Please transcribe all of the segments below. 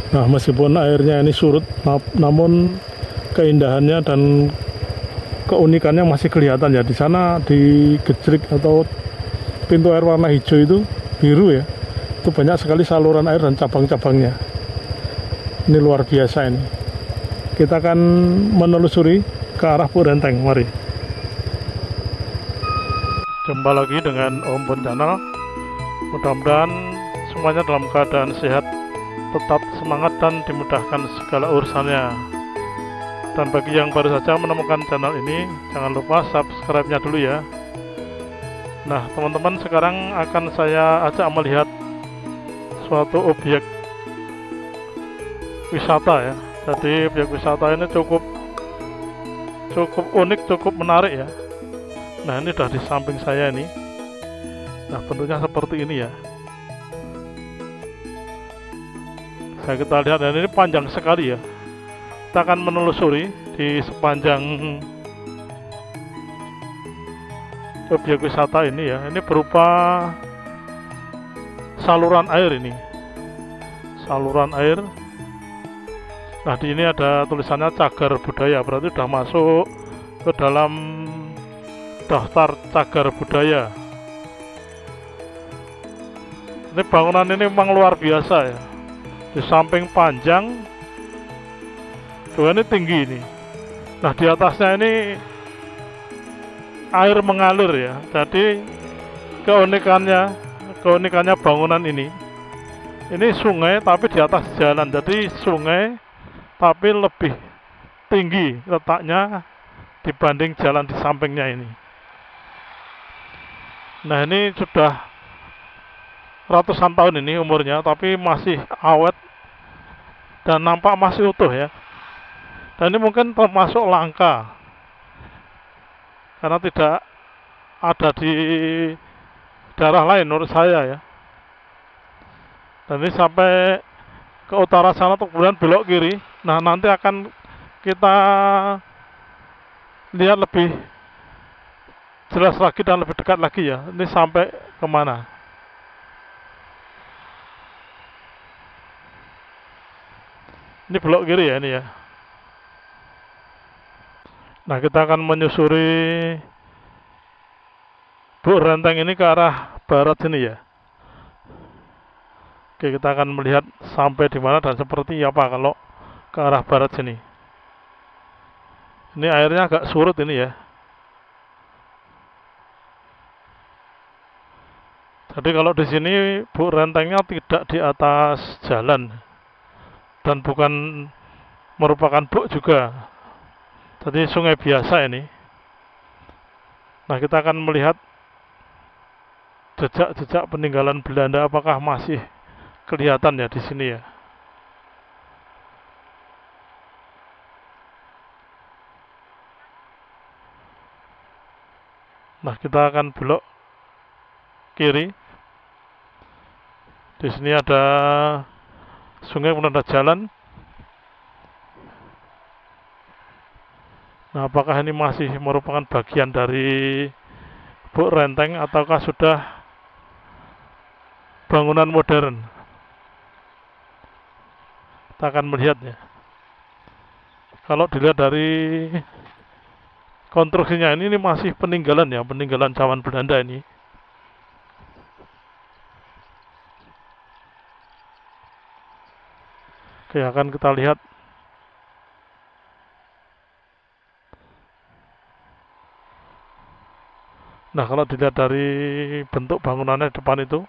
Nah, meskipun airnya ini surut, namun keindahannya dan keunikannya masih kelihatan ya. Di sana di gejrik atau pintu air warna hijau itu biru ya. Itu banyak sekali saluran air dan cabang-cabangnya. Ini luar biasa ini. Kita akan menelusuri ke arah Purenteng. Mari. Jumpa lagi dengan Om Bon Channel. Mudah-mudahan semuanya dalam keadaan sehat, tetap semangat dan dimudahkan segala urusannya. Dan bagi yang baru saja menemukan channel ini, jangan lupa subscribe-nya dulu ya. Nah, teman-teman, sekarang akan saya ajak melihat suatu objek wisata ya. Jadi objek wisata ini cukup unik, cukup menarik ya. Nah, ini udah di samping saya ini. Nah, bentuknya seperti ini ya. Nah, kita lihat, dan ini panjang sekali ya. Kita akan menelusuri di sepanjang objek wisata ini ya. Ini berupa saluran air ini. Saluran air. Nah, di ini ada tulisannya cagar budaya, berarti sudah masuk ke dalam daftar cagar budaya. Ini bangunan ini memang luar biasa ya. Di samping panjang, ini tinggi ini. Nah, di atasnya ini air mengalir ya. Jadi keunikannya bangunan ini sungai tapi di atas jalan. Jadi sungai tapi lebih tinggi letaknya dibanding jalan di sampingnya ini. Nah, ini sudah ratusan tahun ini umurnya, tapi masih awet dan nampak masih utuh ya. Dan ini mungkin termasuk langka karena tidak ada di daerah lain menurut saya ya. Dan ini sampai ke utara sana, kemudian belok kiri. Nah, nanti akan kita lihat lebih jelas lagi dan lebih dekat lagi ya. Ini sampai kemana? Ini belok kiri ya ini ya. Nah, kita akan menyusuri Purenteng ini ke arah barat sini ya. Oke, kita akan melihat sampai di mana dan seperti apa kalau ke arah barat sini. Ini airnya agak surut ini ya. Jadi kalau di sini Purentengnya tidak di atas jalan dan bukan merupakan buk juga. Jadi sungai biasa ini. Nah, kita akan melihat jejak-jejak peninggalan Belanda apakah masih kelihatan ya di sini ya. Nah, kita akan belok kiri. Di sini ada sungai, kemudian ada jalan. Nah, apakah ini masih merupakan bagian dari Purenteng ataukah sudah bangunan modern? Kita akan melihatnya. Kalau dilihat dari konstruksinya ini masih peninggalan ya, peninggalan zaman Belanda ini. Oke, akan kita lihat. Nah, kalau dilihat dari bentuk bangunannya depan itu,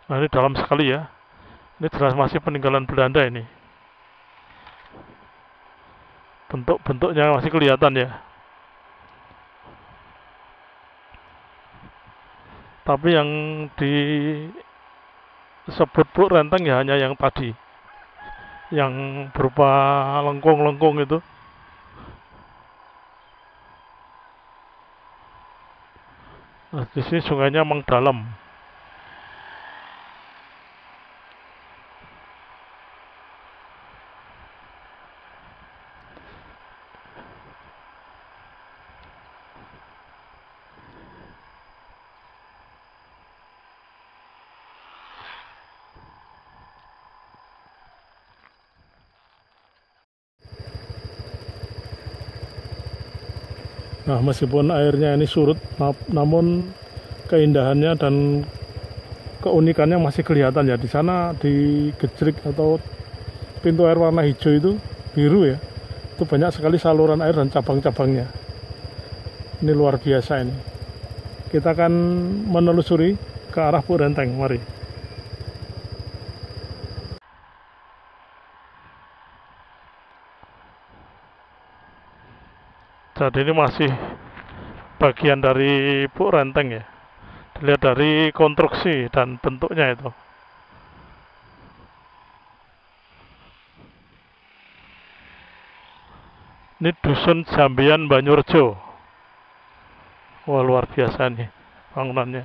nah ini dalam sekali ya. Ini jelas masih peninggalan Belanda ini. Bentuk-bentuknya masih kelihatan ya. Tapi yang disebut Purenteng ya hanya yang tadi, yang berupa lengkung-lengkung itu. Nah, di sini sungainya memang dalam. Nah, meskipun airnya ini surut, namun keindahannya dan keunikannya masih kelihatan ya. Di sana di gejrik atau pintu air warna hijau itu biru ya. Itu banyak sekali saluran air dan cabang-cabangnya. Ini luar biasa ini. Kita akan menelusuri ke arah Puk Renteng. Mari. Jadi ini masih bagian dari Puk Renteng ya. Dilihat dari konstruksi dan bentuknya itu. Ini Dusun Jambian Banyurejo. Wah, luar biasa nih bangunannya.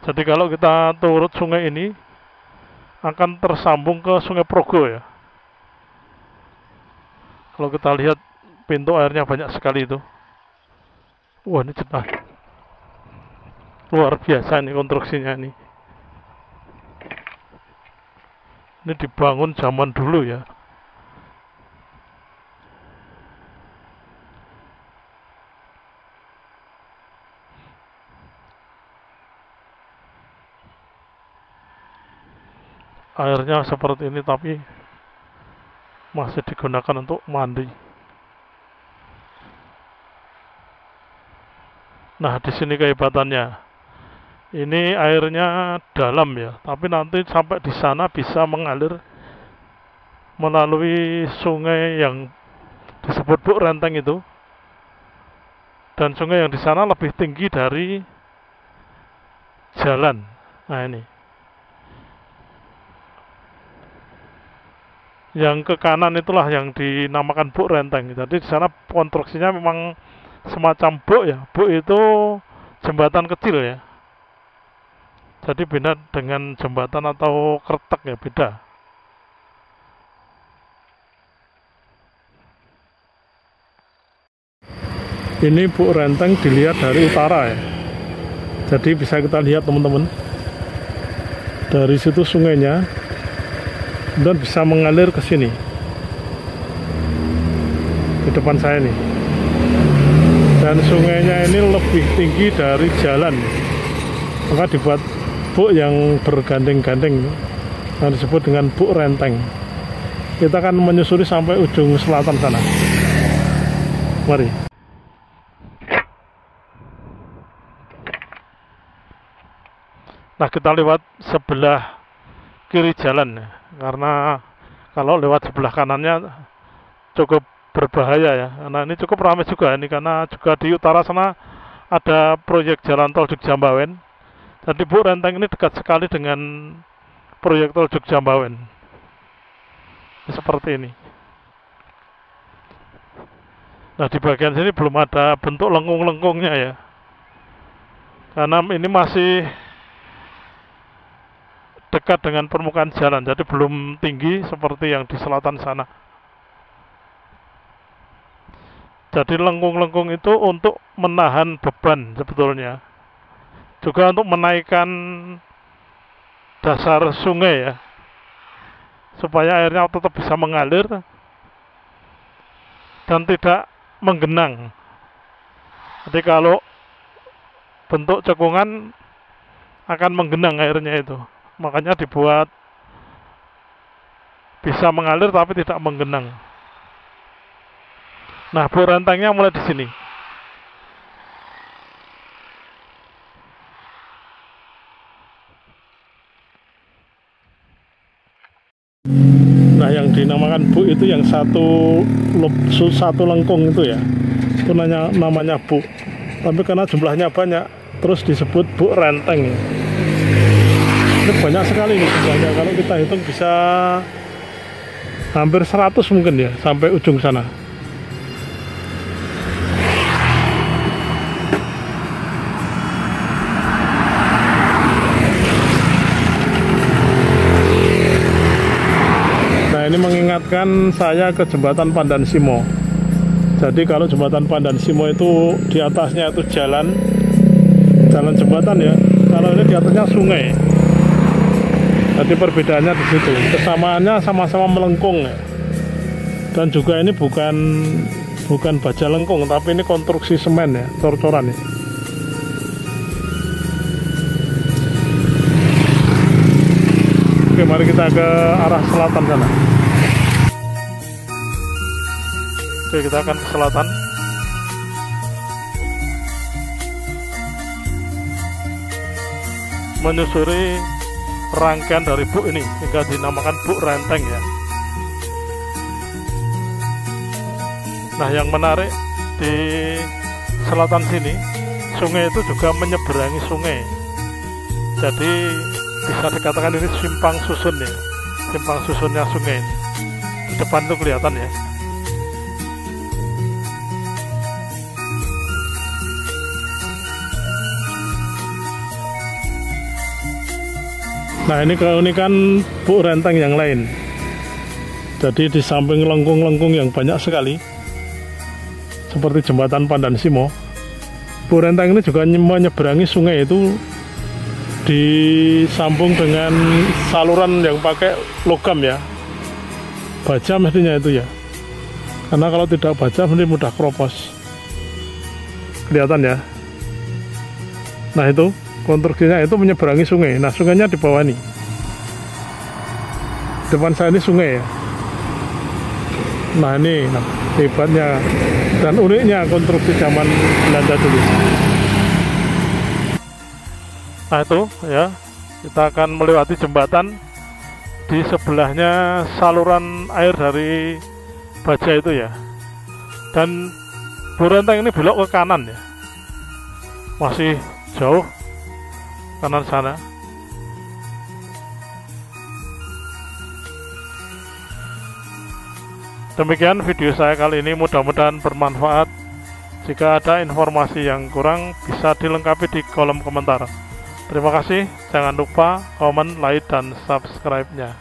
Jadi kalau kita turut sungai ini akan tersambung ke Sungai Progo ya. Kalau kita lihat pintu airnya banyak sekali itu. Wah, ini jelas. Luar biasa nih konstruksinya nih. Ini dibangun zaman dulu ya. Airnya seperti ini tapi masih digunakan untuk mandi. Nah, di sini kehebatannya. Ini airnya dalam ya, tapi nanti sampai di sana bisa mengalir melalui sungai yang disebut Puk Renteng itu. Dan sungai yang di sana lebih tinggi dari jalan. Nah, ini. Yang ke kanan itulah yang dinamakan Puk Renteng. Jadi di sana konstruksinya memang semacam buk ya. Buk itu jembatan kecil ya. Jadi beda dengan jembatan atau kretek ya, beda. Ini Puk Renteng dilihat dari utara ya. Jadi bisa kita lihat teman-teman. Dari situ sungainya dan bisa mengalir ke sini. Di depan saya nih. Dan sungainya ini lebih tinggi dari jalan. Maka dibuat buk yang bergandeng-gandeng yang disebut dengan Puk Renteng. Kita akan menyusuri sampai ujung selatan sana. Mari. Nah, kita lewat sebelah kiri jalan ya. Karena kalau lewat sebelah kanannya cukup berbahaya ya. Karena ini cukup ramai juga ini, karena juga di utara sana ada proyek jalan tol Jogja-Mbawen. Jadi Puk Renteng ini dekat sekali dengan proyek tol Jogja-Mbawen. Seperti ini. Nah, di bagian sini belum ada bentuk lengkung-lengkungnya ya. Karena ini masih dekat dengan permukaan jalan, jadi belum tinggi seperti yang di selatan sana. Jadi lengkung-lengkung itu untuk menahan beban sebetulnya, juga untuk menaikkan dasar sungai ya, supaya airnya tetap bisa mengalir dan tidak menggenang. Jadi kalau bentuk cekungan akan menggenang airnya itu. Makanya dibuat bisa mengalir tapi tidak menggenang. Nah, Puk Rentengnya mulai di sini. Nah, yang dinamakan buk itu yang satu lengkung itu ya. Itu namanya buk. Tapi karena jumlahnya banyak, terus disebut Puk Renteng. Ini banyak sekali nih jumlahnya. Kalau kita hitung bisa hampir 100 mungkin ya, sampai ujung sana. Nah, ini mengingatkan saya ke jembatan Pandan Simo. Jadi kalau jembatan Pandan Simo itu di atasnya itu jalan, jalan jembatan ya. Kalau ini di atasnya sungai. Jadi perbedaannya di situ. Kesamaannya sama-sama melengkung ya. Dan juga ini bukan baja lengkung, tapi ini konstruksi semen ya, cor-coran ya. Oke, mari kita ke arah selatan sana. Oke, kita akan ke selatan. Menyusuri rangkaian dari buk ini hingga dinamakan Buk Renteng ya. Nah, yang menarik di selatan sini, sungai itu juga menyeberangi sungai. Jadi bisa dikatakan ini simpang susun ya, simpang susunnya sungai. Di depan tuh kelihatan ya. Nah, ini keunikan Buk Renteng yang lain. Jadi di samping lengkung-lengkung yang banyak sekali, seperti jembatan Pandansimo, Buk Renteng ini juga menyeberangi sungai itu disambung dengan saluran yang pakai logam ya, baja mestinya itu ya, karena kalau tidak baja mesti mudah keropos. Kelihatan ya. Nah, itu konstruksinya itu menyeberangi sungai. Nah, sungainya di bawah nih. Depan saya ini sungai ya. Nah, ini hebatnya dan uniknya konstruksi zaman Belanda dulu. Nah, itu ya, kita akan melewati jembatan. Di sebelahnya saluran air dari baja itu ya. Dan Buk Renteng ini belok ke kanan ya. Masih jauh kanan sana. Demikian video saya kali ini, mudah-mudahan bermanfaat. Jika ada informasi yang kurang bisa dilengkapi di kolom komentar. Terima kasih, jangan lupa komen, like, dan subscribe-nya.